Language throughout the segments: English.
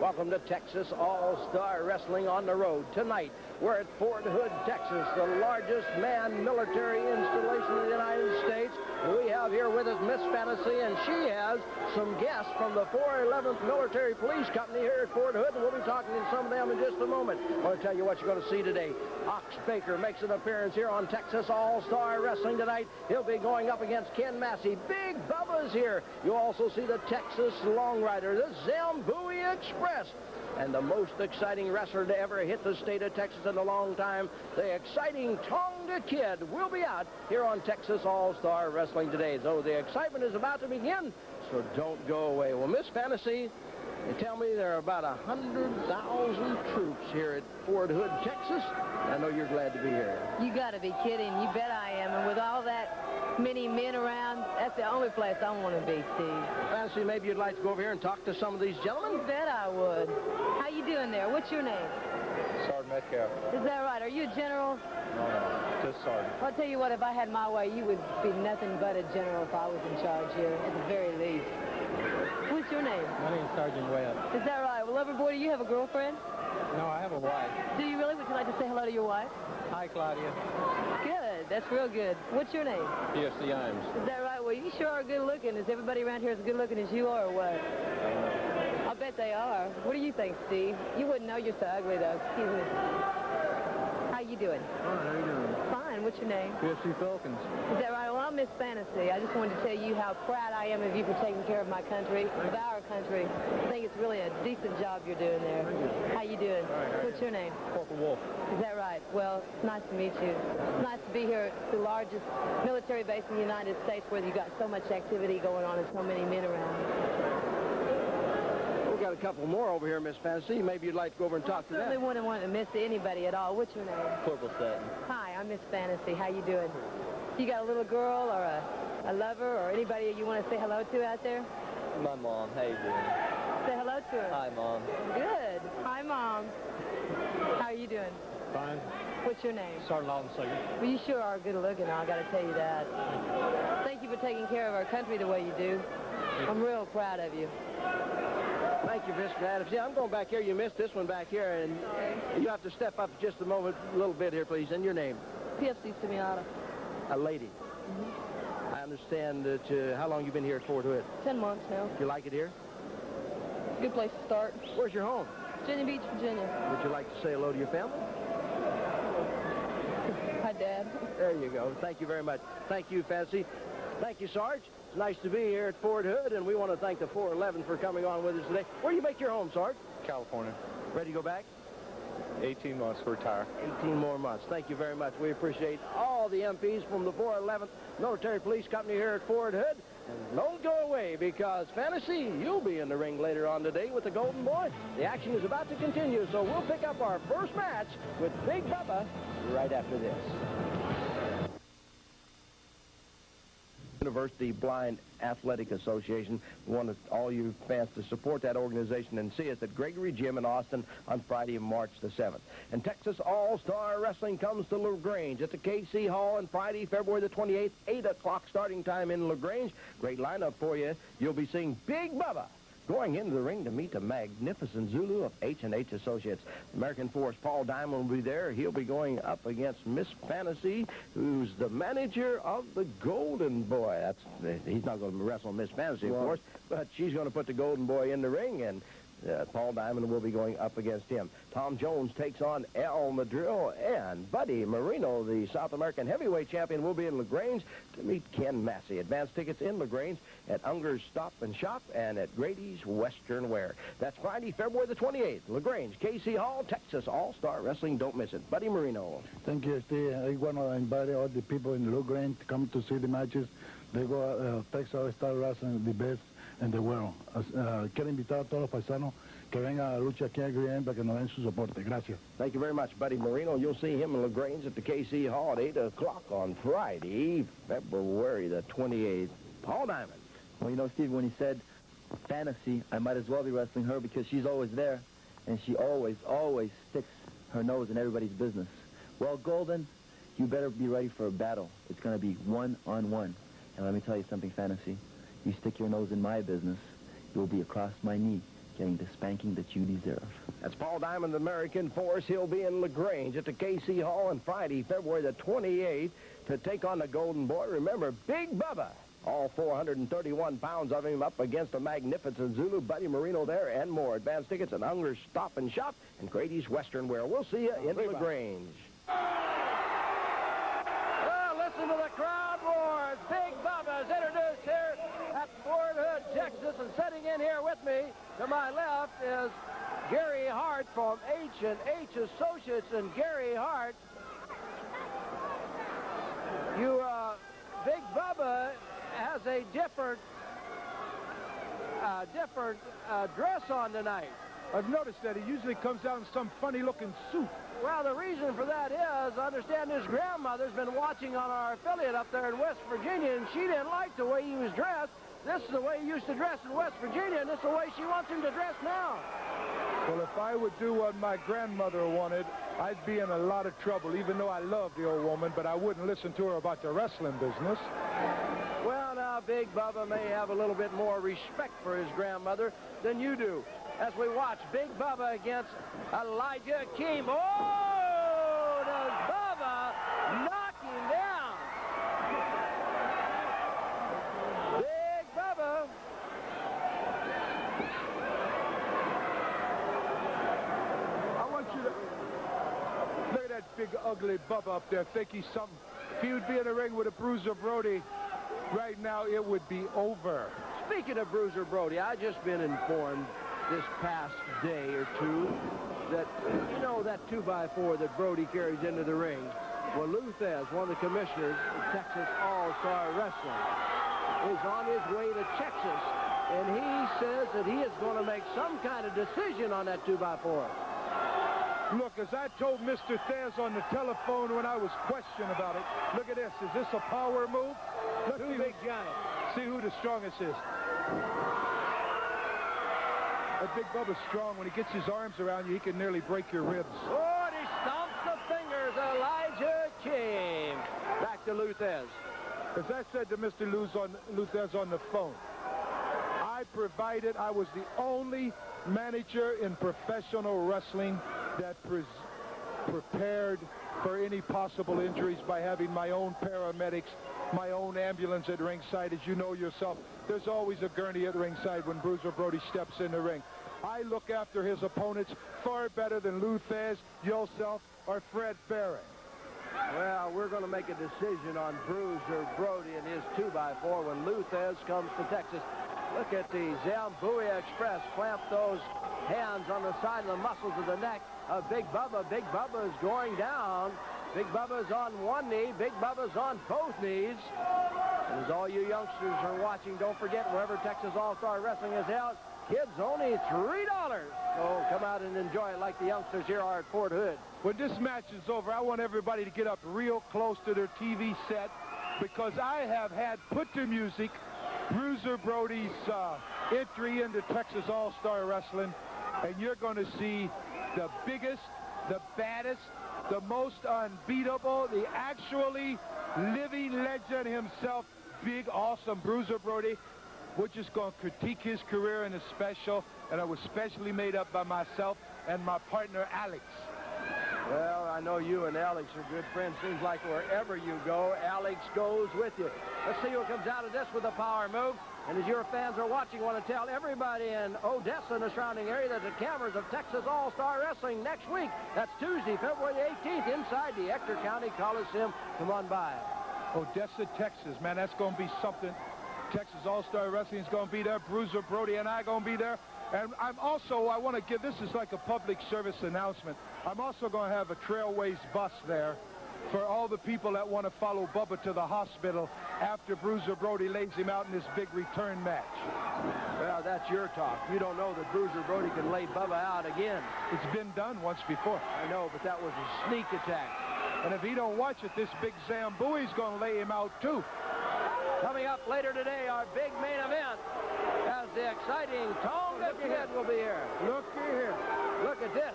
Welcome to Texas All-Star Wrestling on the road. Tonight, we're at Fort Hood, Texas, the largest manned military installation in the United States. We have here with us Miss Fantasy, and she has some guests from the 411th Military Police Company here at Fort Hood, and we'll be talking to some of them in just a moment. I want to tell you what you're going to see today. Ox Baker makes an appearance here on Texas All-Star Wrestling tonight. He'll be going up against Ken Massey. Big Bubba's here. You'll also see the Texas Longrider, the Zambo Express, and the most exciting wrestler to ever hit the state of Texas in a long time, the exciting Tonga Kid, will be out here on Texas All-Star Wrestling today. So the excitement is about to begin, so don't go away. Well, Miss Fantasy, they tell me there are about 100,000 troops here at Fort Hood, Texas. I know you're glad to be here. You got to be kidding. You bet I am. And with all that many men around, that's the only place I want to be, Steve. Fantasy, maybe you'd like to go over here and talk to some of these gentlemen? You bet I would. How you doing there? What's your name? Sergeant Metcalf. Is that right? Are you a general? No, just sergeant. I'll tell you what, if I had my way, you would be nothing but a general if I was in charge here, at the very least. What's your name? My name is Sergeant Webb. Is that right? Well, lover boy, do you have a girlfriend? No, I have a wife. Do you really? Would you like to say hello to your wife? Hi, Claudia. Good. That's real good. What's your name? PFC Imes. Is that right? Well, you sure are good looking. Is everybody around here as good looking as you are, or what? I bet they are. What do you think, Steve? You wouldn't know you're so ugly, though. Excuse me. How you doing? Fine, how you doing? Fine. What's your name? PFC Falcons. Is that right? Well, I'm Miss Fantasy. I just wanted to tell you how proud I am of you for taking care of my country, of our country. I think it's really a decent job you're doing there. Thank you. How you doing? Right, What's your name? Corporal Wolf. Is that right? Well, it's nice to meet you. It's nice to be here at the largest military base in the United States where you've got so much activity going on and so many men around. We've got a couple more over here, Miss Fantasy. Maybe you'd like to go over and talk to them. I certainly wouldn't want to miss anybody at all. What's your name? Corporal Sutton. Hi, I'm Miss Fantasy. How you doing? You got a little girl or a lover or anybody you want to say hello to out there? My mom. How you doing? Say hello to her. Hi, Mom. Good. Hi, Mom. How are you doing? Fine. What's your name? Sergeant Alden Sager. Well, you sure are good looking, I got to tell you that. Thank you for taking care of our country the way you do. I'm real proud of you. Thank you, Miss Fantasy. I'm going back here. You missed this one back here, and you have to step up just a little bit here, please. And your name? PFC Semiata. A lady. I understand that, how long you been here at Fort Hood? 10 months now. You like it here? Good place to start. Where's your home? Virginia Beach, Virginia. Would you like to say hello to your family? Hi, Dad. There you go. Thank you very much. Thank you, Fancy. Thank you, Sarge. It's nice to be here at Fort Hood, and we want to thank the 411 for coming on with us today. Where do you make your home, Sarge? California. Ready to go back? 18 months to retire. 18 more months. Thank you very much. We appreciate all the MPs from the 411th Military Police Company here at Fort Hood. And don't go away, because Fantasy, you'll be in the ring later on today with the Golden Boy. The action is about to continue, so we'll pick up our first match with Big Bubba right after this. University Blind Athletic Association. We want all you fans to support that organization and see us at Gregory Gym in Austin on Friday, March the 7th. And Texas All-Star Wrestling comes to LaGrange at the KC Hall on Friday, February the 28th, 8 o'clock starting time in LaGrange. Great lineup for you. You'll be seeing Big Bubba going into the ring to meet the magnificent Zulu of H&H Associates. American Force Paul Diamond will be there. He'll be going up against Miss Fantasy, who's the manager of the Golden Boy. He's not going to wrestle Miss Fantasy, of course, but she's going to put the Golden Boy in the ring, and Paul Diamond will be going up against him. Tom Jones takes on El Madril, and Buddy Moreno, the South American heavyweight champion, will be in LaGrange to meet Ken Massey. Advance tickets in LaGrange at Unger's Stop and Shop and at Grady's Western Wear. That's Friday, February the 28th, LaGrange, KC Hall, Texas All-Star Wrestling. Don't miss it. Buddy Moreno. Thank you, Steve. I want to invite all the people in LaGrange to come to see the matches. They go Texas All-Star Wrestling, the best en the world. Quiero invitar a todos los paisanos que vengan a la lucha aquí a Grange para que nos den su soporte. Gracias. Thank you very much, Buddy Moreno. You'll see him in LaGrange at the KC Hall at 8 o'clock on Friday, February the 28th. Paul Diamond. Well, you know, Steve, when he said Fantasy, I might as well be wrestling her because she's always there, and she always sticks her nose in everybody's business. Well, Golden, you better be ready for a battle. It's going to be one-on-one. And let me tell you something, Fantasy. You stick your nose in my business, you'll be across my knee getting the spanking that you deserve. That's Paul Diamond's American Force. He'll be in LaGrange at the KC Hall on Friday, February the 28th, to take on the Golden Boy. Remember, Big Bubba, all 431 pounds of him up against a magnificent Zulu, Buddy Moreno there, and more. Advance tickets at Unger's Stop and Shop and Grady's Western Wear. We'll see you in LaGrange. Well, listen to the crowd roars. Big Bubba is introduced here at Fort Hood, Texas, and sitting in here with me to my left is Gary Hart from H&H Associates. And Gary Hart, Big Bubba has a different dress on tonight. I've noticed that he usually comes out in some funny-looking suit. Well, the reason for that is, I understand his grandmother's been watching on our affiliate up there in West Virginia, and she didn't like the way he was dressed. This is the way he used to dress in West Virginia, and this is the way she wants him to dress now. Well, if I would do what my grandmother wanted, I'd be in a lot of trouble, even though I love the old woman, but I wouldn't listen to her about the wrestling business. Well, now, Big Bubba may have a little bit more respect for his grandmother than you do. As we watch Big Bubba against Elijah Akeem. Oh, does Bubba knock him down? Big Bubba. I want you to look at that big, ugly Bubba up there. Think he's something. If he would be in the ring with a Bruiser Brody, right now it would be over. Speaking of Bruiser Brody, I've just been informed this past day or two that, you know, that 2x4 that Brody carries into the ring, well, Luthez, one of the commissioners of Texas All-Star Wrestling, is on his way to Texas, and he says that he is going to make some kind of decision on that 2x4. Look, as I told Mr. Thez on the telephone when I was questioned about it, look at this. Is this a power move? Let's see Big giant. See who the strongest is. That Big Bubba's strong. When he gets his arms around you, he can nearly break your ribs. Oh, and he stomps the fingers. Elijah King. Back to Luthez. As I said to Mr. Luthez on the phone, I was the only manager in professional wrestling that prepared for any possible injuries by having my own paramedics, my own ambulance at ringside. As you know yourself, there's always a gurney at ringside when Bruiser Brody steps in the ring. I look after his opponents far better than Luthez, yourself, or Fred Barron. Well, we're going to make a decision on Bruiser Brody and his 2x4 when Luthez comes to Texas. Look at the Zambo Express. Clamp those hands on the side of the muscles of the neck of Big Bubba. Big Bubba is going down. Big Bubba's on one knee. Big Bubba's on both knees. And as all you youngsters are watching, don't forget, wherever Texas All-Star Wrestling is held, kids only $3. So come out and enjoy it like the youngsters here are at Fort Hood. When this match is over, I want everybody to get up real close to their TV set, because I have had put to music Bruiser Brody's entry into Texas All-Star Wrestling, and you're going to see the biggest, the baddest, the most unbeatable, the actually living legend himself, big, awesome Bruiser Brody. We're just going to critique his career in a special, and it was specially made up by myself and my partner, Alex. Well, I know you and Alex are good friends. Seems like wherever you go, Alex goes with you. Let's see what comes out of this with a power move. And as your fans are watching, I want to tell everybody in Odessa and the surrounding area that the cameras of Texas All-Star Wrestling next week. That's Tuesday, February 18th, inside the Apter County Coliseum. Come on by. Odessa, Texas, man, that's going to be something. Texas All-Star Wrestling is going to be there. Bruiser Brody and I are going to be there. And I want to give, this is like a public service announcement. I'm also going to have a Trailways bus there for all the people that want to follow Bubba to the hospital after Bruiser Brody lays him out in this big return match. Well, that's your talk. You don't know that Bruiser Brody can lay Bubba out again. It's been done once before. I know, but that was a sneak attack. And if he don't watch it, this big Zambui's going to lay him out too. Coming up later today, our big main event, as the exciting Tonga Kid will be here. Look here. Look at this.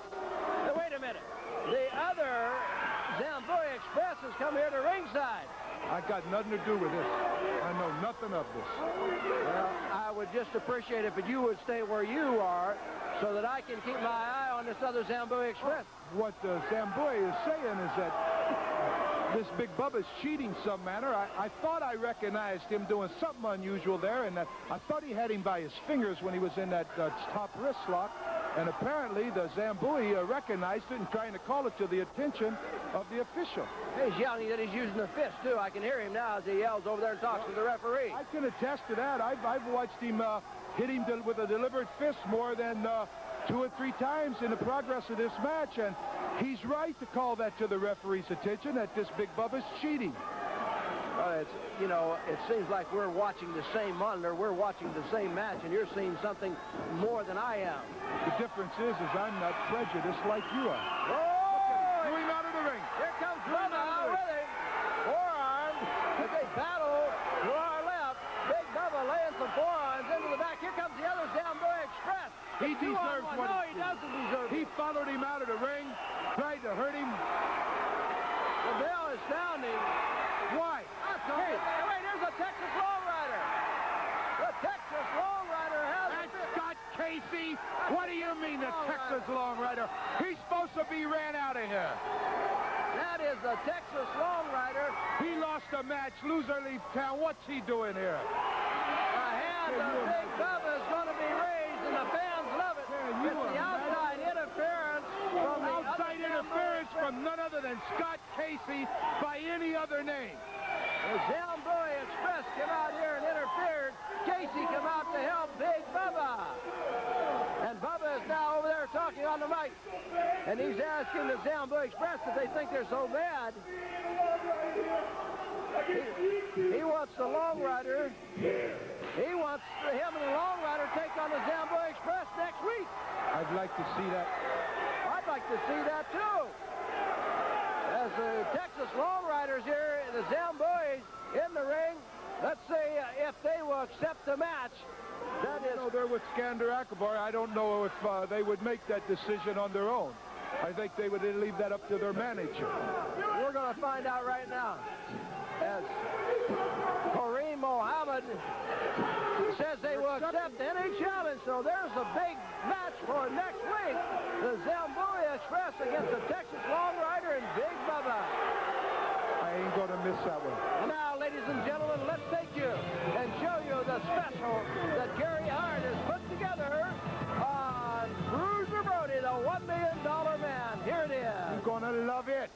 Now, wait a minute. The other Zambo Express has come here to ringside. I got nothing to do with this. I know nothing of this. Well, I would would just appreciate if you would stay where you are so that I can keep my eye on this other Zambo Express. What Zambo is saying is that this Big Bubba's cheating some manner. I thought I recognized him doing something unusual there, and I thought he had him by his fingers when he was in that top wrist lock. And apparently the Zambui recognized it and trying to call it to the attention of the official. He's yelling that he's using the fist, too. I can hear him now as he yells over there and talks to the referee. I can attest to that. I've watched him hit him with a deliberate fist more than 2 or 3 times in the progress of this match, and he's right to call that to the referee's attention that this Big Bubba's cheating. It's, you know, it seems like we're watching the same monitor, we're watching the same match, and you're seeing something more than I am. The difference is I'm not prejudiced like you are. Oh! Threw him out of the ring. Here comes Bubba out with him. Forearm as they battle to our left. Big Bubba laying some forearms into the back. Here comes the other Zambo Express. He deserves what No, he doesn't deserve it. He followed him out of the ring, tried to hurt him. The bell is sounding. Why? Hey, wait, there's a Texas Longrider. The Texas Longrider has That's Scott Casey. What do you mean, the Texas Longrider? He's supposed to be ran out of here. That is the Texas Longrider. He lost a match. Loser leave town. What's he doing here? The hand of Big Bubba is going to be raised, and the fans love it. It's the outside interference from the Outside interference from none other than Scott Casey by any other name. The Zambo Express came out here and interfered. Casey came out to help Big Bubba. And Bubba is now over there talking on the mic. And he's asking the Zambo Express if they think they're so bad. He wants the Longrider. He wants him and the Longrider take on the Zambo Express next week. I'd like to see that. I'd like to see that too. As the Texas Longriders here, the Zamboys in the ring, let's see if they will accept the match. That is... You know, they're with Skander Akbar. I don't know if they would make that decision on their own. I think they would leave that up to their manager. We're going to find out right now. As Kareem Mohammed says they will accept any challenge, so there's a big match for next week. The Zambo Express against the Texas Longrider and Big Bubba. I ain't going to miss that one. And now, ladies and gentlemen, let's take you and show you the special that Gary Hart has put together on Bruiser Brody, the $1 million man. Here it is. You're going to love it.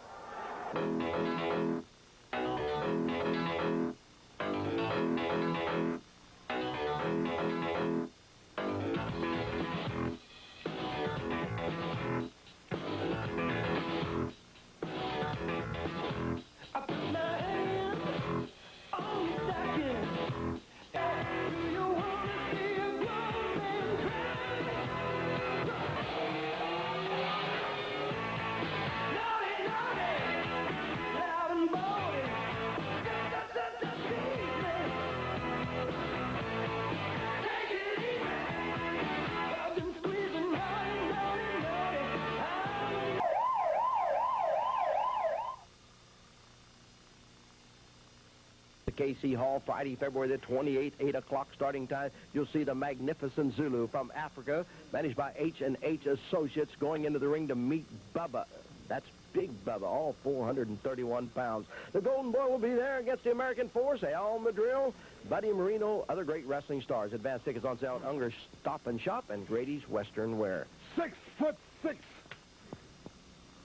KC Hall, Friday, February the 28th, 8 o'clock starting time. You'll see the magnificent Zulu from Africa, managed by H&H Associates, going into the ring to meet Bubba. That's Big Bubba, all 431 pounds. The Golden Boy will be there against the American Force, Al Madril, Buddy Moreno, other great wrestling stars. Advance tickets on sale at Unger's Stop and Shop and Grady's Western Wear. 6'6",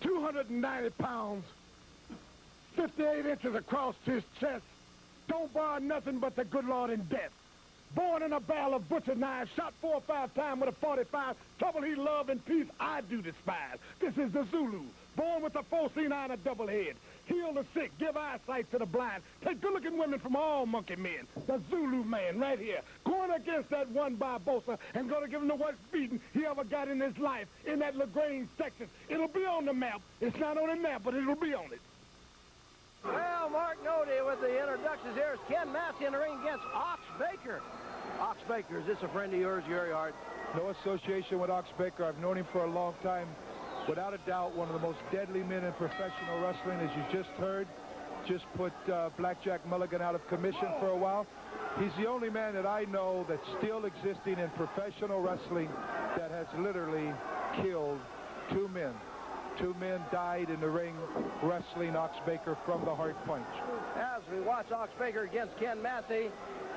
290 pounds, 58 inches across his chest. Don't borrow nothing but the good Lord in death. Born in a barrel of butcher knives, shot 4 or 5 times with a 45. Trouble he loved and peace I do despise. This is the Zulu, born with a 4-C9 and a double head. Heal the sick, give eyesight to the blind. Take good-looking women from all monkey men. The Zulu man right here, going against that one Barbosa and going to give him the worst beating he ever got in his life in that Grange, Texas. It'll be on the map. It's not on the map, but it'll be on it. Well, Mark Nulty with the introductions here. Is Ken Massey in the ring against Ox Baker. Ox Baker, is this a friend of yours, Gary Hart? No association with Ox Baker. I've known him for a long time. Without a doubt, one of the most deadly men in professional wrestling, as you just heard. Just put Blackjack Mulligan out of commission for a while. He's the only man that I know that's still existing in professional wrestling that has literally killed two men. Two men died in the ring wrestling Ox Baker from the Hart punch. As we watch Ox Baker against Ken Massey,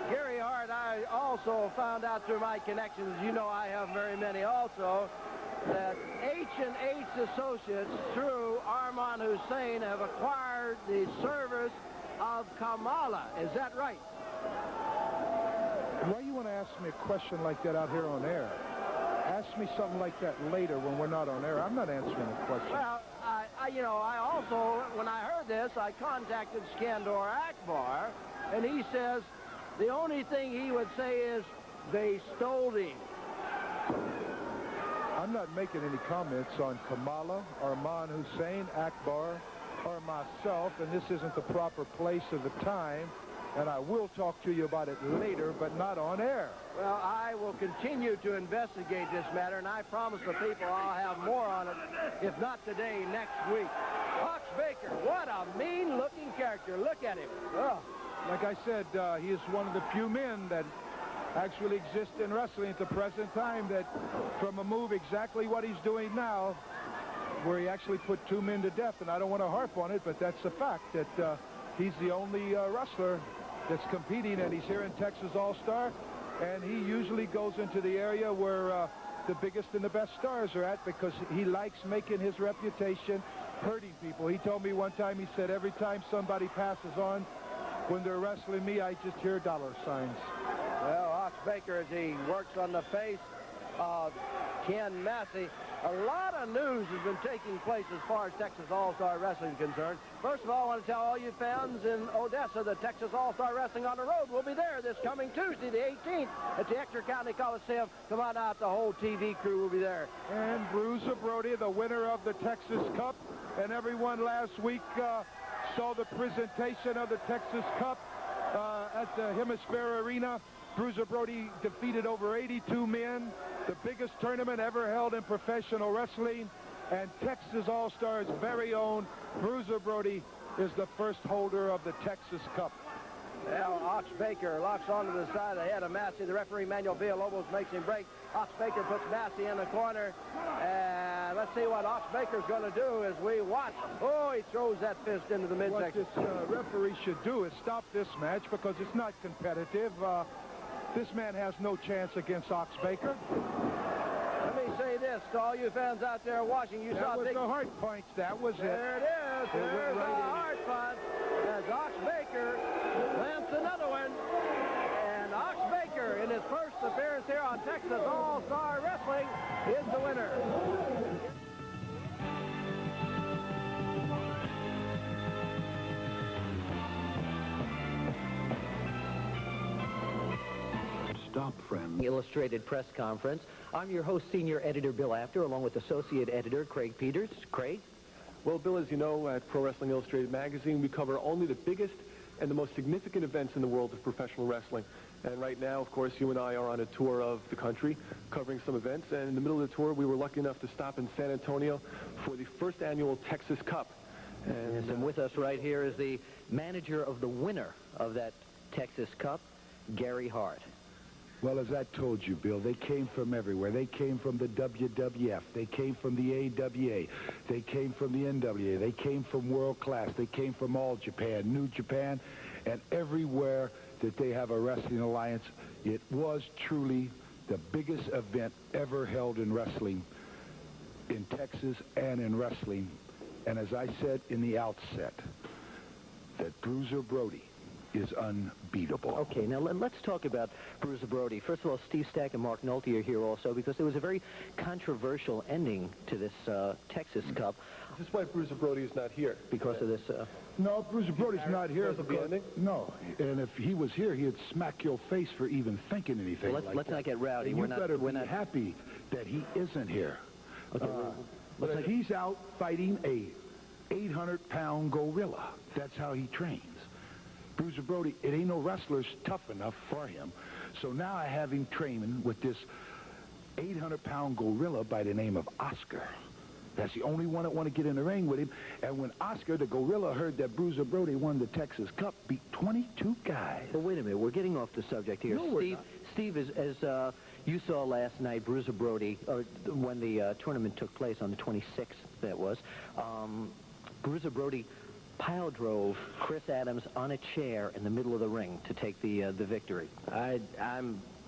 Gary Hart, I also found out through my connections, you know I have very many also, that H&H Associates through Armand Hussein have acquired the service of Kamala. Is that right? Why you want to ask me a question like that out here on air? Ask me something like that later when we're not on air. I'm not answering a question. Well, I also, when I heard this, I contacted Skandor Akbar, and he says the only thing he would say is they stole him. I'm not making any comments on Kamala, Armand Hussein, Akbar, or myself, and this isn't the proper place or the time, and I will talk to you about it later, but not on air. Well, I will continue to investigate this matter, and I promise the people I'll have more on it, if not today, next week. Ox Baker, what a mean-looking character. Look at him. Oh. Like I said, he is one of the few men that actually exist in wrestling at the present time that from a move exactly what he's doing now, where he actually put two men to death, and I don't want to harp on it, but that's a fact that he's the only wrestler that's competing, and he's here in Texas All-Star, and he usually goes into the area where the biggest and the best stars are at because he likes making his reputation hurting people. He told me one time, he said, every time somebody passes on when they're wrestling me, I just hear dollar signs. Well, Ox Baker, as he works on the face of Ken Massey, a lot of news has been taking place as far as Texas All-Star Wrestling is concerned. First of all, I want to tell all you fans in Odessa that Texas All-Star Wrestling on the Road will be there this coming Tuesday, the 18th, at the Apter County Coliseum. Come on out, the whole TV crew will be there. And Bruiser Brody, the winner of the Texas Cup, and everyone last week saw the presentation of the Texas Cup at the Hemisphere Arena. Bruiser Brody defeated over 82 men, the biggest tournament ever held in professional wrestling, and Texas All-Star's very own Bruiser Brody is the first holder of the Texas Cup. Now, Ox Baker locks onto the side of the head of Massey. The referee, Manuel Villalobos, makes him break. Ox Baker puts Massey in the corner. And let's see what Ox Baker's going to do as we watch. Oh, he throws that fist into the midsection. What this referee should do is stop this match because it's not competitive. This man has no chance against Ox Baker. Let me say this to all you fans out there watching. You saw that was the Hart punch. That was there it. It is. There's the Hart punch as Ox Baker lands another one. And Ox Baker, in his first appearance here on Texas All-Star Wrestling, is the winner. Stop, friend. Illustrated Press Conference. I'm your host, Senior Editor Bill Apter, along with Associate Editor Craig Peters. Craig? Well, Bill, as you know, at Pro Wrestling Illustrated magazine, we cover only the biggest and the most significant events in the world of professional wrestling. And right now, of course, you and I are on a tour of the country covering some events. And in the middle of the tour, we were lucky enough to stop in San Antonio for the first annual Texas Cup. And with us right here is the manager of the winner of that Texas Cup, Gary Hart. Well, as I told you, Bill, they came from everywhere. They came from the WWF. They came from the AWA. They came from the NWA. They came from World Class. They came from All Japan, New Japan, and everywhere that they have a wrestling alliance. It was truly the biggest event ever held in wrestling in Texas and in wrestling. And as I said in the outset, that Bruiser Brody is unbeatable. Okay, now let's talk about Bruiser Brody. First of all, Steve Stack and Mark Nulty are here also because there was a very controversial ending to this Texas Cup. Is this why Bruiser Brody is not here? Because of this... No, Bruiser Brody's not here. Because of the ending? No, and if he was here, he'd smack your face for even thinking anything well, let's not get rowdy. And you better be happy that he isn't here. Okay, but he's out fighting a 800-pound gorilla. That's how he trains. Bruiser Brody, it ain't no wrestlers tough enough for him. So now I have him training with this 800-pound gorilla by the name of Oscar. That's the only one that want to get in the ring with him. And when Oscar, the gorilla, heard that Bruiser Brody won the Texas Cup, beat 22 guys. Well, wait a minute. We're getting off the subject here. No, we're not. Steve, as you saw last night, Bruiser Brody, when the tournament took place on the 26th, that was, Bruiser Brody pile drove Chris Adams on a chair in the middle of the ring to take the victory. I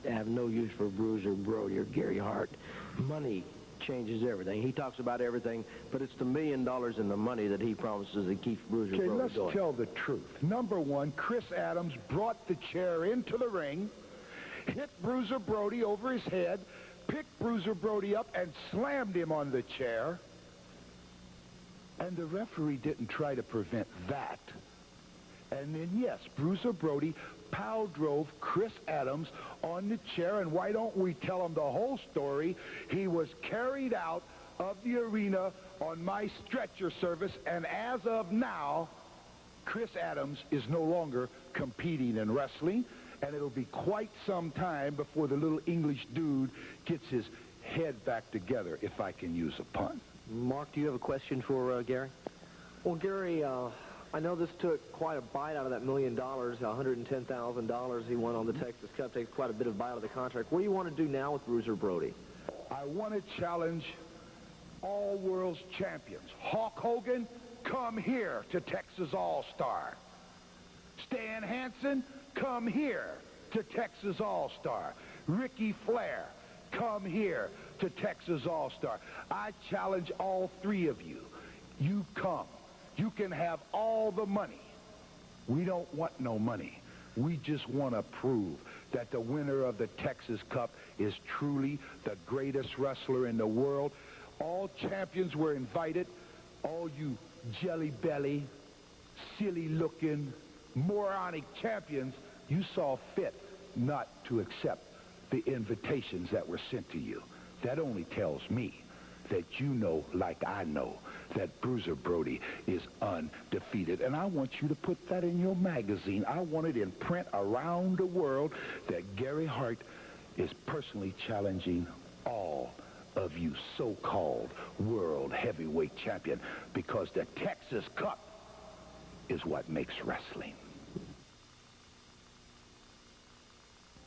have no use for Bruiser Brody or Gary Hart. Money changes everything. He talks about everything, but it's the $1 million in the money that he promises that keeps Bruiser Brody let's going. tell the truth. Number one, Chris Adams brought the chair into the ring, hit Bruiser Brody over his head, picked Bruiser Brody up, and slammed him on the chair. And the referee didn't try to prevent that. And then, yes, Bruiser Brody pile drove Chris Adams on the chair, and why don't we tell him the whole story? He was carried out of the arena on my stretcher service, and as of now, Chris Adams is no longer competing in wrestling, and it'll be quite some time before the little English dude gets his head back together, if I can use a pun. Mark, do you have a question for Gary? Well, Gary, I know this took quite a bite out of that $1 million, $110,000 he won on the Texas Cup. Takes quite a bit of bite out of the contract. What do you want to do now with Bruiser Brody? I want to challenge all world's champions. Hulk Hogan, come here to Texas All-Star. Stan Hansen, come here to Texas All-Star. Ricky Flair, come here to Texas All-Star. I challenge all three of you. You come. You can have all the money. We don't want no money. We just want to prove that the winner of the Texas Cup is truly the greatest wrestler in the world. All champions were invited. All you jelly-belly, silly-looking, moronic champions, you saw fit not to accept the invitations that were sent to you. That only tells me that you know, like I know, that Bruiser Brody is undefeated. And I want you to put that in your magazine. I want it in print around the world that Gary Hart is personally challenging all of you so-called world heavyweight champion, because the Texas Cup is what makes wrestling.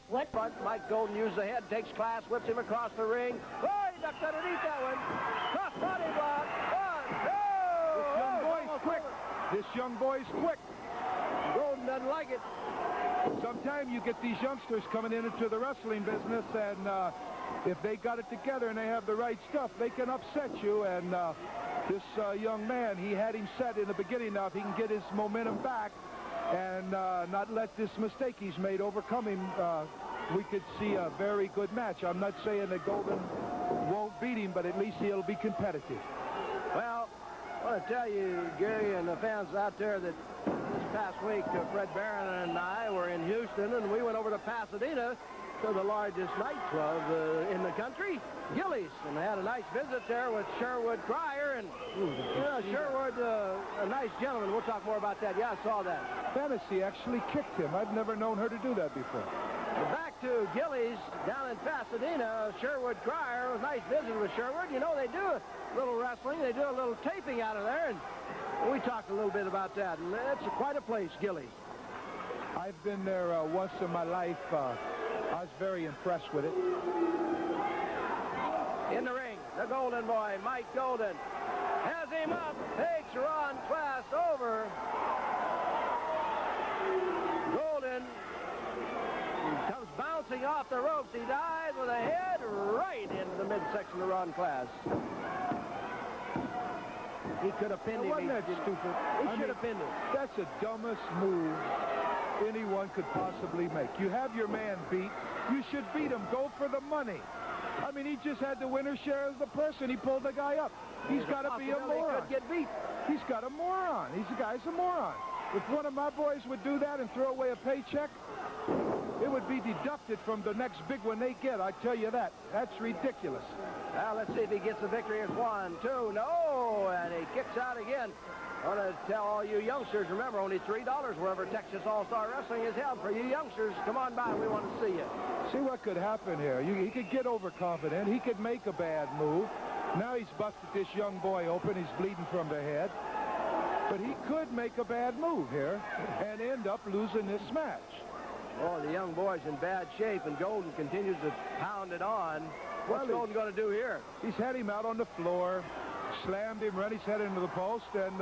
What? Mike Golden uses the head, takes Class, whips him across the ring. Oh, he ducked underneath that one. Cross body block. This young boy's quick. Golden doesn't like it. Sometimes you get these youngsters coming into the wrestling business, and if they got it together and they have the right stuff, they can upset you. And this young man, he had him set in the beginning now. If he can get his momentum back and not let this mistake he's made overcome him, we could see a very good match. I'm not saying that Golden won't beat him, but at least he'll be competitive. Well, I want to tell you, Gary, and the fans out there, that this past week, Fred Barron and I were in Houston, and we went over to Pasadena to the largest nightclub in the country, Gillies, and they had a nice visit there with Sherwood Cryer, and Sherwood, a nice gentleman. We'll talk more about that. Yeah, I saw that. Fantasy actually kicked him. I've never known her to do that before. Back to Gillies down in Pasadena. Sherwood Cryer, was a nice visit with Sherwood. You know, they do a little wrestling. They do a little taping out of there, and we talked a little bit about that. And it's quite a place, Gillies. I've been there once in my life. I was very impressed with it. In the ring, the Golden Boy, Mike Golden, has him up, takes Ron Class over. Golden comes bouncing off the ropes. He dives with a head right into the midsection of Ron Class. He could have pinned him. Wasn't that stupid? He should have pinned him. That's the dumbest move anyone could possibly make. You have your man beat. You should beat him. Go for the money. I mean, he just had the winner's share of the person. He pulled the guy up. He's got to be a moron. He could get beat. He's got a moron. The guy's a moron. If one of my boys would do that and throw away a paycheck, it would be deducted from the next big one they get. I tell you that. That's ridiculous. Well, let's see if he gets the victory. It's 1, 2, no, and he kicks out again. I want to tell all you youngsters, remember, only $3 wherever Texas All-Star Wrestling is held. For you youngsters, come on by. We want to see you. See what could happen here. He could get overconfident. He could make a bad move. Now he's busted this young boy open. He's bleeding from the head. But he could make a bad move here and end up losing this match. Oh, the young boy's in bad shape, and Golden continues to pound it on. What's Golden going to do here? He's had him out on the floor, slammed him, run his head into the post, and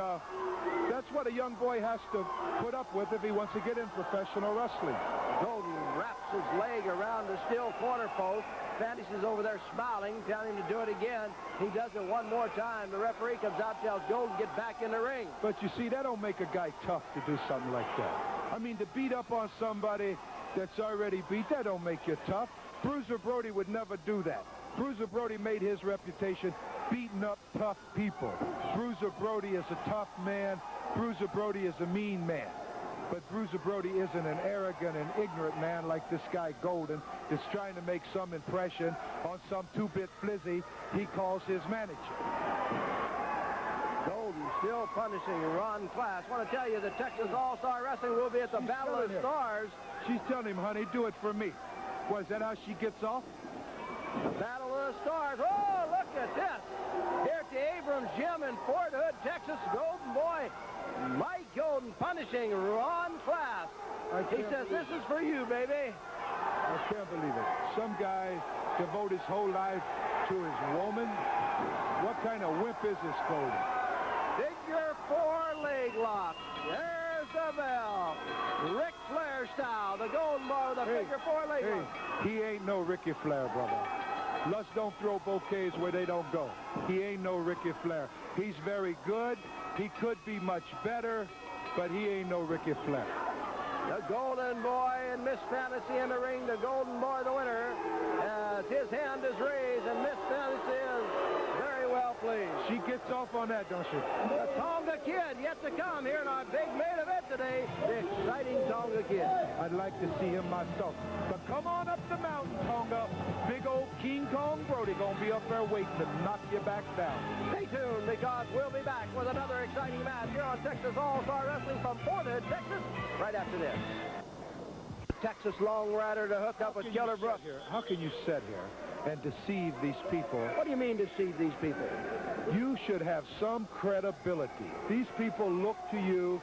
that's what a young boy has to put up with if he wants to get in professional wrestling. Golden wraps his leg around the steel corner post. Fantasy's over there smiling, telling him to do it again. He does it one more time. The referee comes out, tells Golden, get back in the ring. But you see, that don't make a guy tough to do something like that. I mean, to beat up on somebody that's already beat, that don't make you tough. Bruiser Brody would never do that. Bruiser Brody made his reputation beating up tough people. Bruiser Brody is a tough man. Bruiser Brody is a mean man. But Bruiser Brody isn't an arrogant and ignorant man like this guy Golden that's trying to make some impression on some two-bit flizzy he calls his manager. Golden still punishing Ron Class. I want to tell you that Texas All-Star Wrestling will be at the Battle of the Stars. She's telling him, honey, do it for me. Well, is that how she gets off? Battle of the Stars. Oh, look at this. Here at the Abrams Gym in Fort Hood, Texas. Golden boy Mike Golden punishing Ron Class. He says, this is for you, baby. I can't believe it. Some guy devote his whole life to his woman. What kind of wimp is this Golden? Figure 4 leg lock. There's the bell. Ric Flair style. The Golden boy with a figure 4 leg lock. He ain't no Ricky Flair, brother. Lust don't throw bouquets where they don't go. He ain't no Ricky Flair. He's very good. He could be much better, but he ain't no Ricky Flair. The Golden Boy and Miss Fantasy in the ring. The Golden Boy, the winner, as his hand is raised, and Miss Fantasy is very well pleased. She gets off on that, don't she? The Tonga Kid yet to come here in our big main event today. The exciting Tonga Kid. I'd like to see him myself. But come on up the mountain, Tonga. Big old King Kong Brody gonna be up there waiting to knock you back down. Stay tuned, because we'll be back with another exciting match here on Texas All-Star Wrestling from Fort Hood, Texas, right after this. Texas Longrider to hook up with Killer Brooks. How can you sit here and deceive these people? What do you mean deceive these people? You should have some credibility. These people look to you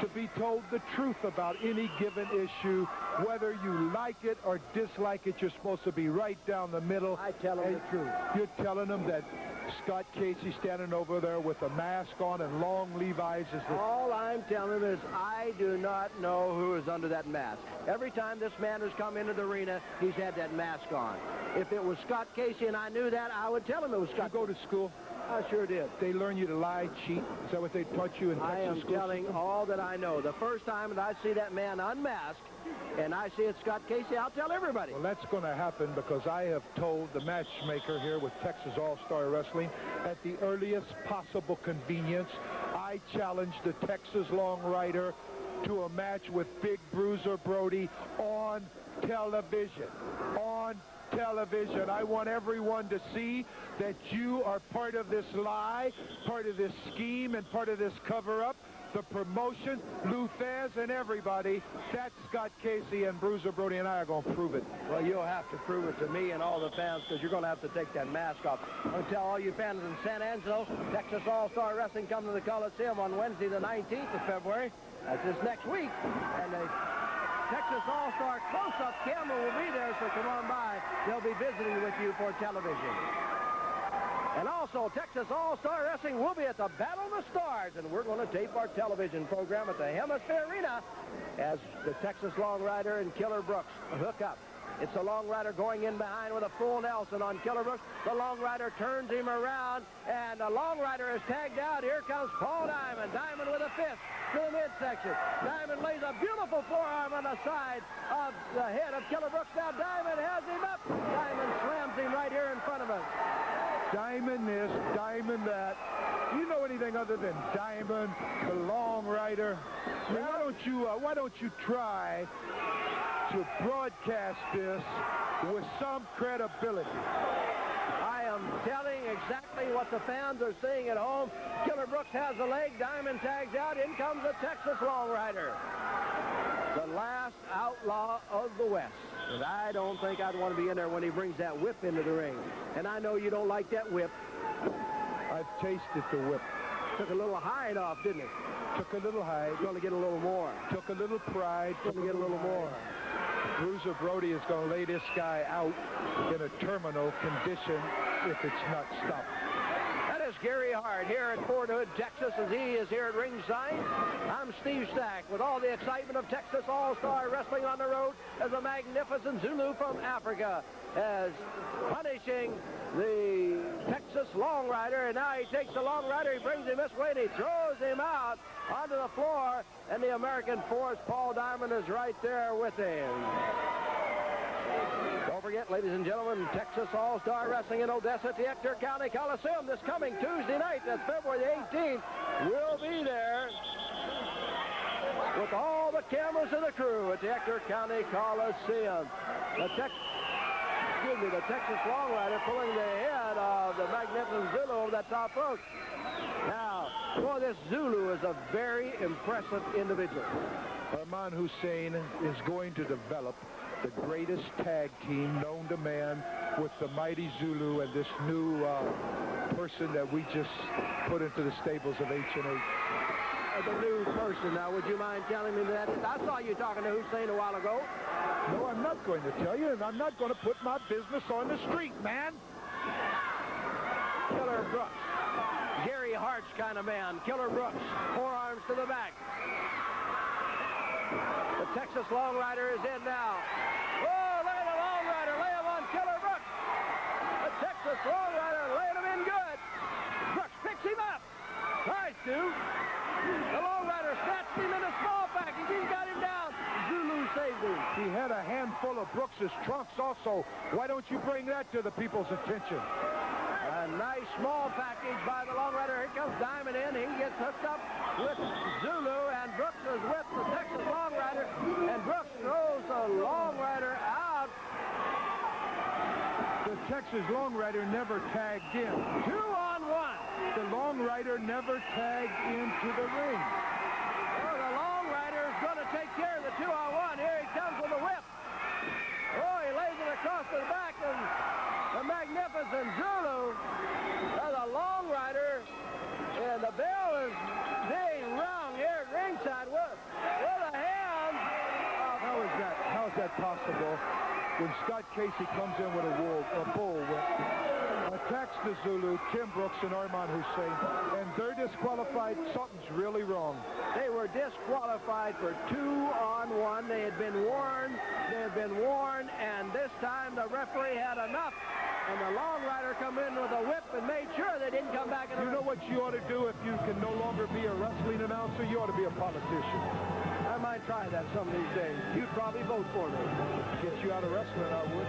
to be told the truth about any given issue. Whether you like it or dislike it, you're supposed to be right down the middle. I tell them the truth. You're telling them that Scott Casey standing over there with a mask on and long Levi's is the... All I'm telling them is I do not know who is under that mask. Every time this man has come into the arena, he's had that mask on. If it was Scott Casey and I knew that, I would tell him it was Scott. You go to school? I sure did. They learn you to lie, cheat? Is that what they taught you in Texas I am school? telling all that I know. The first time that I see that man unmasked and I see it's Scott Casey, I'll tell everybody. Well, that's going to happen because I have told the matchmaker here with Texas All-Star Wrestling, at the earliest possible convenience, I challenge the Texas Longrider to a match with Big Bruiser Brody on television. On television. I want everyone to see that you are part of this lie, part of this scheme, and part of this cover-up. The promotion, Luthez, and everybody, that's Scott Casey and Bruiser Brody, and I are going to prove it. Well, you'll have to prove it to me and all the fans, because you're going to have to take that mask off. I'm going to tell all you fans in San Angelo, Texas All-Star Wrestling coming to the Coliseum on Wednesday the 19th of February. That's this next week. And the Texas All-Star close-up camera will be there, so come on by. They'll be visiting with you for television. And also, Texas All-Star Wrestling will be at the Battle of the Stars, and we're going to tape our television program at the Hemisphere Arena as the Texas Longrider and Killer Brooks hook up. It's the Longrider going in behind with a full Nelson on Killer Brooks. The Longrider turns him around, and the Longrider is tagged out. Here comes Paul Diamond. Diamond with a fist to the midsection. Diamond lays a beautiful forearm on the side of the head of Killer Brooks. Now Diamond has him up. Diamond slams him right here in front of us. Diamond this, Diamond that. Do you know anything other than Diamond, the Longrider? I mean, why don't you try to broadcast this with some credibility? I am telling exactly what the fans are seeing at home. Killer Brooks has the leg. Diamond tags out. In comes the Texas Longrider. The last outlaw of the West. And I don't think I'd want to be in there when he brings that whip into the ring. And I know you don't like that whip. I've tasted the whip. Took a little hide off, didn't it? Took a little hide. Going to get a little more. Took a little pride. Going to get a little more. Bruiser Brody is going to lay this guy out in a terminal condition if it's not stopped. That is Gary Hart here at Fort Hood, Texas, as he is here at ringside. I'm Steve Stack with all the excitement of Texas All-Star Wrestling on the road as a magnificent Zulu from Africa as punishing the Texas Longrider, and now he takes the Longrider, he brings him this way, and he throws him out onto the floor, and the American Force, Paul Diamond, is right there with him. Don't forget, ladies and gentlemen, Texas All-Star Wrestling in Odessa at the Apter County Coliseum this coming Tuesday night. That's February the 18th. We'll be there with all the cameras and the crew at the Apter County Coliseum. The Texas Longrider pulling the head of the magnificent Zulu over that top rope. Now, boy, this Zulu is a very impressive individual. Armand Hussein is going to develop the greatest tag team known to man with the mighty Zulu and this new person that we just put into the stables of H&H. The new person. Now, would you mind telling me that? I saw you talking to Hussein a while ago. No, I'm not going to tell you, and I'm not going to put my business on the street, man. Killer Brooks. Gary Hart's kind of man. Killer Brooks. Forearms to the back. The Texas Longrider is in now. Oh, look at the Longrider. Lay him on Killer Brooks. The Texas Longrider laying him in good. Brooks picks him up. Tries to. The Longrider snatched him in a small package. He's got him down. Zulu saved him. He had a handful of Brooks's trunks also. Why don't you bring that to the people's attention? A nice small package by the Longrider. Here comes Diamond in. He gets hooked up with Zulu, and Brooks is with the Texas Longrider, and Brooks throws the Longrider out. The Texas Longrider never tagged in. 2-on-1. The Longrider never tagged into the ring. Oh, the Longrider is going to take care of the 2-on-1. Here he comes with a whip. Oh, he lays it across the back of the magnificent Zulu. The Longrider, and the bell is being rung here at ringside with a hand. How is that possible? When Scott Casey comes in with a bull whip, attacks the Zulu, Tim Brooks and Armand Hussein, and they're disqualified, something's really wrong. They were disqualified for 2-on-1. They had been warned, and this time the referee had enough. And the Longrider come in with a whip and made sure they didn't come back in the ring. You know what you ought to do if you can no longer be a wrestling announcer? You ought to be a politician. I might try that some of these days. You'd probably vote for me. Get you out of wrestling, I would.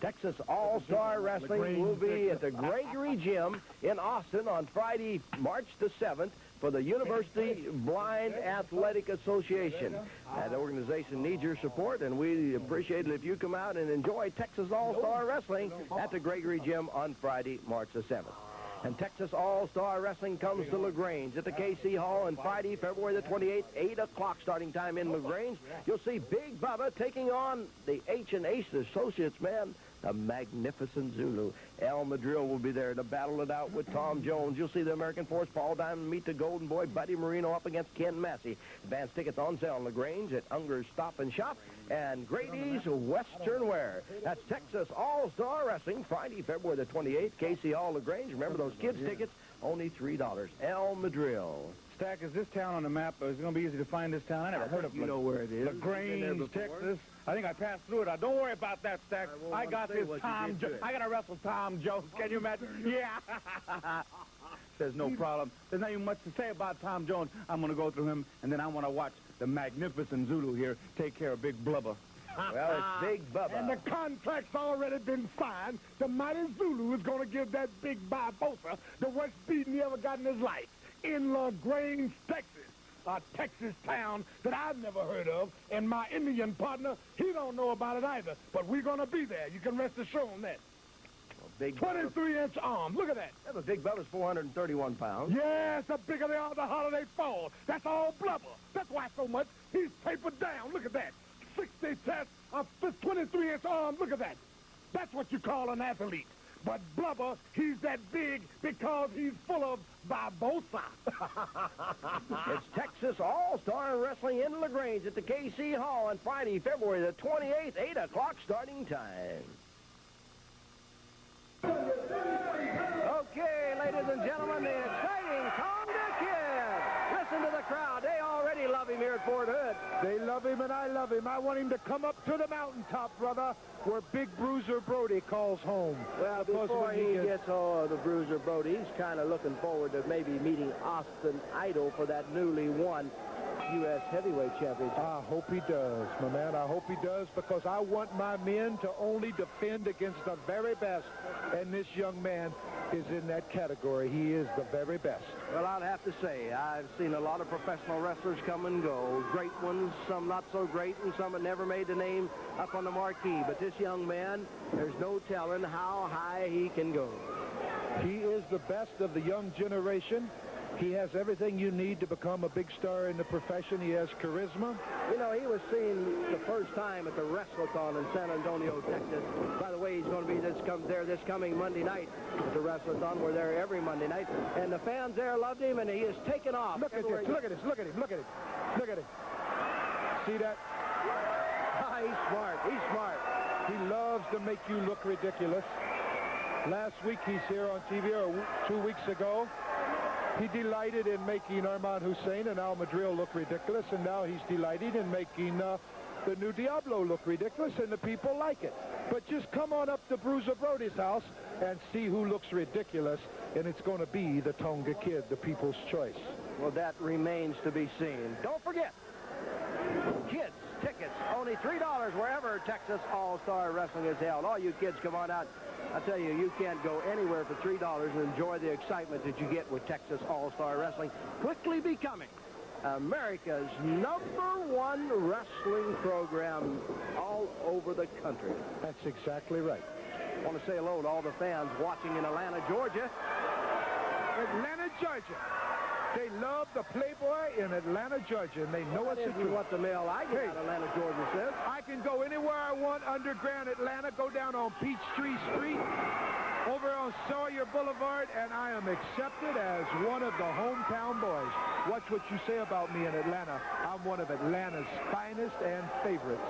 Texas All-Star Wrestling will be at the Gregory Gym in Austin on Friday, March the 7th for the University Blind Athletic Association. That organization needs your support, and we appreciate it if you come out and enjoy Texas All-Star Wrestling at the Gregory Gym on Friday, March the 7th. And Texas All-Star Wrestling comes to LaGrange at the KC Hall on Friday, February the 28th, 8 o'clock starting time in LaGrange. You'll see Big Bubba taking on the H&H Associates, man, the magnificent Zulu. Madril will be there to battle it out with Tom Jones. You'll see the American Force, Paul Diamond, meet the Golden Boy, Buddy Moreno up against Ken Massey. Advance tickets on sale in LaGrange at Unger's Stop and Shop and Grady's Western Wear. That's Texas All-Star Wrestling, Friday, February the 28th, KC Hall, LaGrange. Remember those kids' tickets, only $3. Madril. Stack, is this town on the map? Is it going to be easy to find this town? I never heard of it. You know where it is. LaGrange, Texas. I think I passed through it. Don't worry about that, Stack. I got this Tom Jones. I got to wrestle Tom Jones. Can you imagine? Yeah. There's no problem. There's not even much to say about Tom Jones. I'm going to go through him, and then I want to watch the magnificent Zulu here take care of Big Blubber. Well, it's Big Bubba. And the contract's already been signed. The mighty Zulu is going to give that Big Barbosa the worst beating he ever got in his life. In LaGrange, Texas, a Texas town that I've never heard of, and my Indian partner, he don't know about it either, but we're going to be there. You can rest assured on that. Well, Big 23-inch arm. Look at that. Yeah, but Big Bubba's 431 pounds. Yes, the bigger they are, the harder they fall. That's all blubber. That's why so much he's tapered down. Look at that. 60 sets of 23-inch arms. Look at that. That's what you call an athlete. But Bubba, he's that big because he's full of babosa. It's Texas All-Star Wrestling in Lagrange at the KC Hall on Friday, February the 28th, 8 o'clock starting time. Okay, ladies and gentlemen, the exciting Tonga Kid. Listen to the crowd. They already love him here at Fort Hood. They love him and I love him. I want him to come up to the mountaintop, brother, where Big Bruiser Brody calls home. Well, before he gets the Bruiser Brody, he's kind of looking forward to maybe meeting Austin Idol for that newly won U.S. Heavyweight Championship. I hope he does, my man. I hope he does, because I want my men to only defend against the very best, and this young man is in that category. He is the very best. Well, I'd have to say, I've seen a lot of professional wrestlers come and go. Great ones, some not so great, and some that never made the name up on the marquee. But this young man, there's no telling how high he can go. He is the best of the young generation. He has everything you need to become a big star in the profession. He has charisma. You know, he was seen the first time at the WrestleCon in San Antonio, Texas. By the way, he's going to be this coming Monday night at the WrestleCon. We're there every Monday night. And the fans there loved him, and he is taken off. Look at this. Look at this. Look at him. Look at him. Look at him. See that? Ah, he's smart. He's smart. He loves to make you look ridiculous. Last week he's here on TV, or 2 weeks ago. He delighted in making Armand Hussein and Al Madril look ridiculous, and now he's delighted in making the new Diablo look ridiculous, and the people like it. But just come on up to Bruiser Brody's house and see who looks ridiculous, and it's going to be the Tonga Kid, the people's choice. Well, that remains to be seen. Don't forget, kids, tickets, only $3 wherever Texas All-Star Wrestling is held. All you kids, come on out. I tell you, you can't go anywhere for $3 and enjoy the excitement that you get with Texas All-Star Wrestling, quickly becoming America's #1 wrestling program all over the country. That's exactly right. I want to say hello to all the fans watching in Atlanta, Georgia. Atlanta, Georgia. They love the Playboy in Atlanta, Georgia, and they know it's true. What the mail I get out of Atlanta, Georgia says. I can go anywhere I want underground Atlanta, go down on Peachtree Street, over on Sawyer Boulevard, and I am accepted as one of the hometown boys. Watch what you say about me in Atlanta. I'm one of Atlanta's finest and favorites.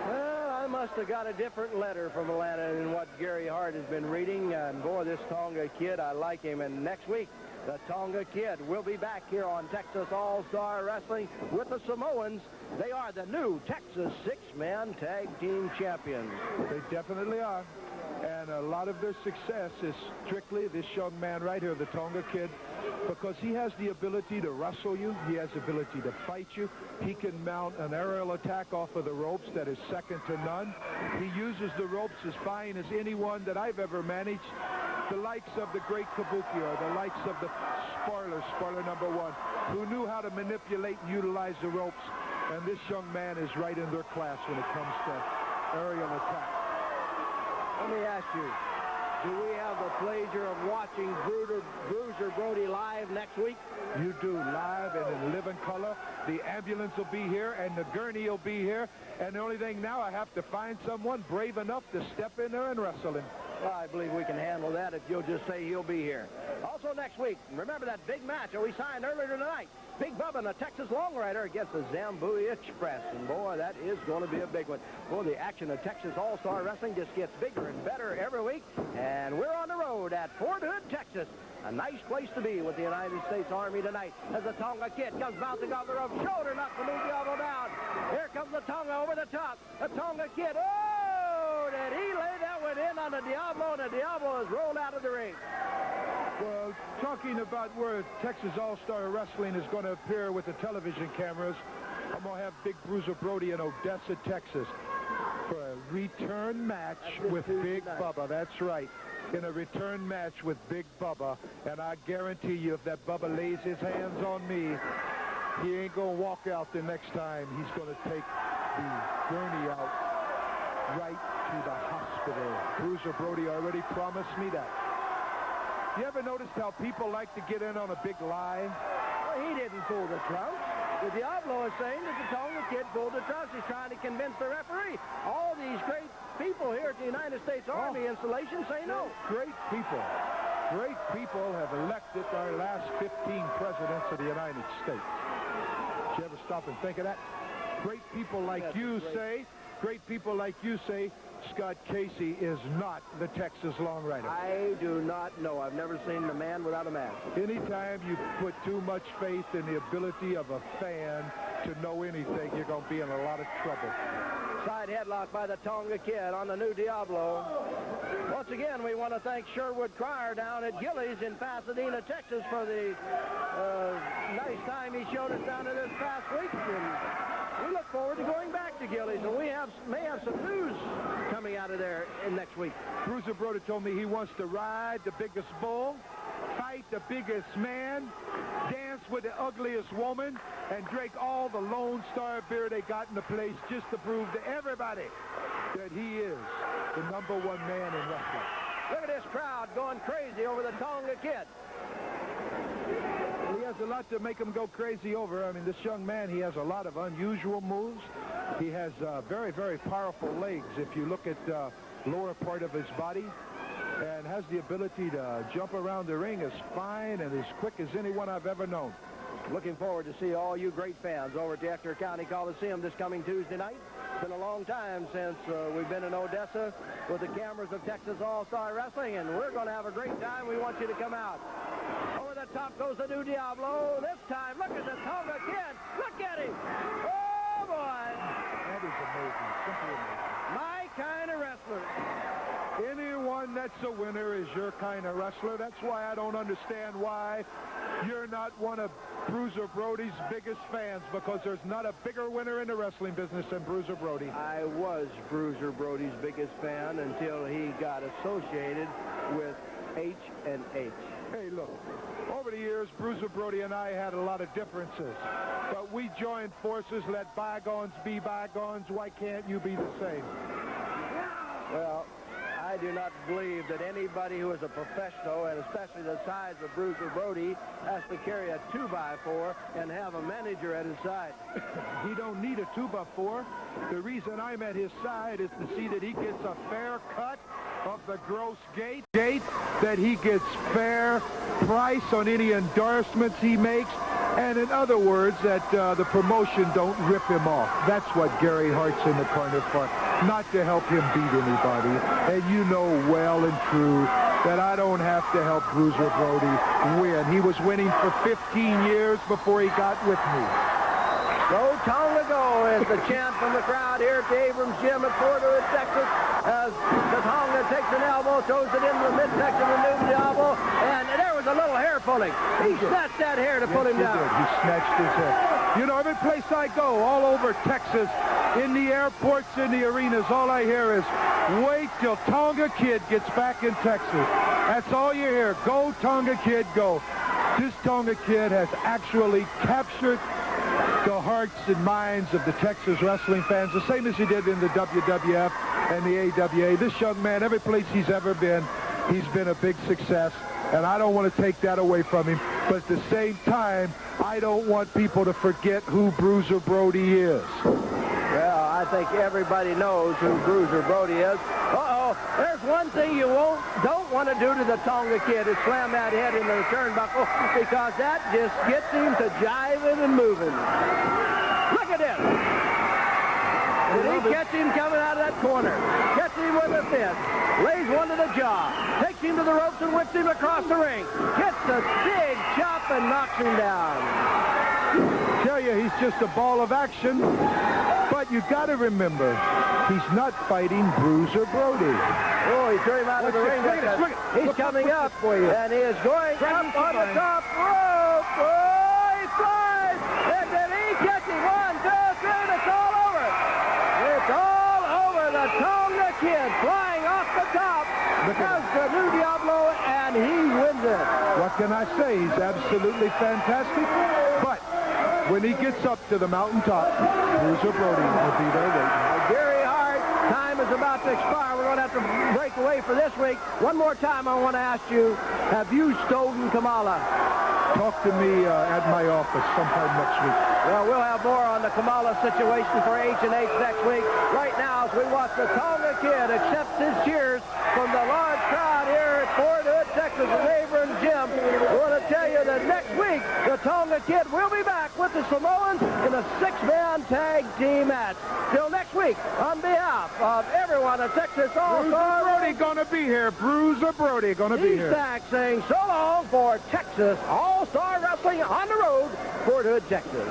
Well, I must have got a different letter from Atlanta than what Gary Hart has been reading. And boy, this Tonga Kid, I like him. And next week, the Tonga Kid will be back here on Texas All-Star Wrestling with the Samoans. They are the new Texas six-man tag team champions. They definitely are. And a lot of their success is strictly this young man right here, the Tonga Kid, because he has the ability to wrestle you. He has the ability to fight you. He can mount an aerial attack off of the ropes that is second to none. He uses the ropes as fine as anyone that I've ever managed. The likes of the great Kabuki, or the likes of the Spoiler #1, who knew how to manipulate and utilize the ropes. And this young man is right in their class when it comes to aerial attack. Let me ask you, do we have the pleasure of watching Bruiser Brody live next week? You do, live and in living color. The ambulance will be here, and the gurney will be here. And the only thing now, I have to find someone brave enough to step in there and wrestle him. Well, I believe we can handle that if you'll just say he'll be here. Also next week, remember that big match that we signed earlier tonight? Big Bubba and the Texas Longrider against the Zambo Express. And boy, that is going to be a big one. Boy, the action of Texas All-Star Wrestling just gets bigger and better every week. And we're on the road at Fort Hood, Texas. A nice place to be with the United States Army tonight as the Tonga Kid comes bouncing off the rope. Shoulder knock the new Diablo down. Here comes the Tonga over the top. The Tonga Kid. Oh, did he lay that one in on the Diablo, and the Diablo is rolled out of the ring. Well, talking about where Texas All-Star Wrestling is going to appear with the television cameras, I'm going to have Big Bruiser Brody in Odessa, Texas, for a return match with Big Bubba. That's right. In a return match with Big Bubba. And I guarantee you, if that Bubba lays his hands on me, he ain't going to walk out the next time. He's going to take the gurney out right to the hospital. Bruiser Brody already promised me that. You ever noticed how people like to get in on a big lie? Well, he didn't pull the trunk. The Diablo is saying that the Tonga Kid pulled the trust. He's trying to convince the referee. All these great people here at the United States Army installation say no. Great people. Great people have elected our last 15 presidents of the United States. Did you ever stop and think of that? Great people like great people like you say, Scott Casey is not the Texas Longrider. I do not know. I've never seen a man without a mask. Anytime you put too much faith in the ability of a fan to know anything, you're going to be in a lot of trouble. Side headlock by the Tonga Kid on the new Diablo. Once again, we want to thank Sherwood Cryer down at Gillies in Pasadena, Texas for the nice time he showed us down there this past week. And we look forward to going back to Gillies, and we may have some news coming out of there next week. Bruiser Brody told me he wants to ride the biggest bull, fight the biggest man, dance with the ugliest woman, and drink all the Lone Star beer they got in the place just to prove to everybody that he is the #1 man in wrestling. Look at this crowd going crazy over the Tonga Kid. He has a lot to make him go crazy over. I mean, this young man, he has a lot of unusual moves. He has very, very powerful legs. If you look at the lower part of his body, and has the ability to jump around the ring as fine and as quick as anyone I've ever known. Looking forward to see all you great fans over at the Apter County Coliseum this coming Tuesday night. It's been a long time since we've been in Odessa with the cameras of Texas All-Star Wrestling, and we're going to have a great time. We want you to come out. Over the top goes the new Diablo. This time, look at the Tonga Kid. Look at him. Oh, boy. That is amazing. Simply amazing. My kind of wrestler. Anyone that's a winner is your kind of wrestler. That's why I don't understand why you're not one of Bruiser Brody's biggest fans, because there's not a bigger winner in the wrestling business than Bruiser Brody. I was Bruiser Brody's biggest fan until he got associated with H&H. Hey, look, over the years, Bruiser Brody and I had a lot of differences, but we joined forces, let bygones be bygones. Why can't you be the same? Well, I do not believe that anybody who is a professional, and especially the size of Bruiser Brody, has to carry a 2x4 and have a manager at his side. He don't need a 2x4. The reason I'm at his side is to see that he gets a fair cut of the gross gate, that he gets fair price on any endorsements he makes, and in other words, that the promotion don't rip him off. That's what Gary Hart's in the corner for, not to help him beat anybody. And you know well and true that I don't have to help Bruiser Brody win. He was winning for 15 years before he got with me. Go Tonga go is the chant from the crowd here at the Abrams Gym at Fort Hood, Texas, as the Tonga takes an elbow, throws it into the midsection of the new Diablo, and there was a little hair pulling. He snatched that hair to pull him down. He snatched his hair. You know, every place I go, all over Texas, in the airports, in the arenas, all I hear is, wait till Tonga Kid gets back in Texas. That's all you hear. Go Tonga Kid, go. This Tonga Kid has actually captured the hearts and minds of the Texas wrestling fans, the same as he did in the WWF and the AWA. This young man, every place he's ever been, he's been a big success, and I don't want to take that away from him. But at the same time, I don't want people to forget who Bruiser Brody is. Well, I think everybody knows who Bruiser Brody is. Uh-oh, there's one thing you don't want to do to the Tonga Kid is slam that head into the turnbuckle, because that just gets him to jiving and moving. Look at this. Did he catch him coming out of that corner? Catch him with a fist. Lays one to the jaw. Takes him to the ropes and whips him across the ring. Gets a big chop and knocks him down. Tell you, he's just a ball of action. But you got to remember, he's not fighting Bruiser Brody. Oh, he threw him out of the ring. He's coming up for you. And he is going up on the top rope. Oh, he flies. And then he gets him. 1, 2, 3, and it's all over. It's all over. The Tonga Kid flying off the top. Does the new Diablo, and he wins it. What can I say? He's absolutely fantastic. But when he gets up to the mountaintop, Bruiser Brody will be there waiting. Gary Hart, time is about to expire. We're going to have to break away for this week. One more time, I want to ask you, have you stolen Kamala? Talk to me at my office sometime next week. Well, we'll have more on the Kamala situation for H&H next week. Right now, as we watch the Tonga Kid accept his cheers from the large crowd here at Fort Hood, Texas, the neighboring gym, I want to tell you that next week, the Tonga Kid will be back with the Samoans in a 6-man tag team match. Till next week, on behalf of everyone at Texas All-Star... Bruiser Brody gonna be here. Bruiser Brody gonna be here. Stack saying so long for Texas All-Star Wrestling on the road, Fort Hood, Texas.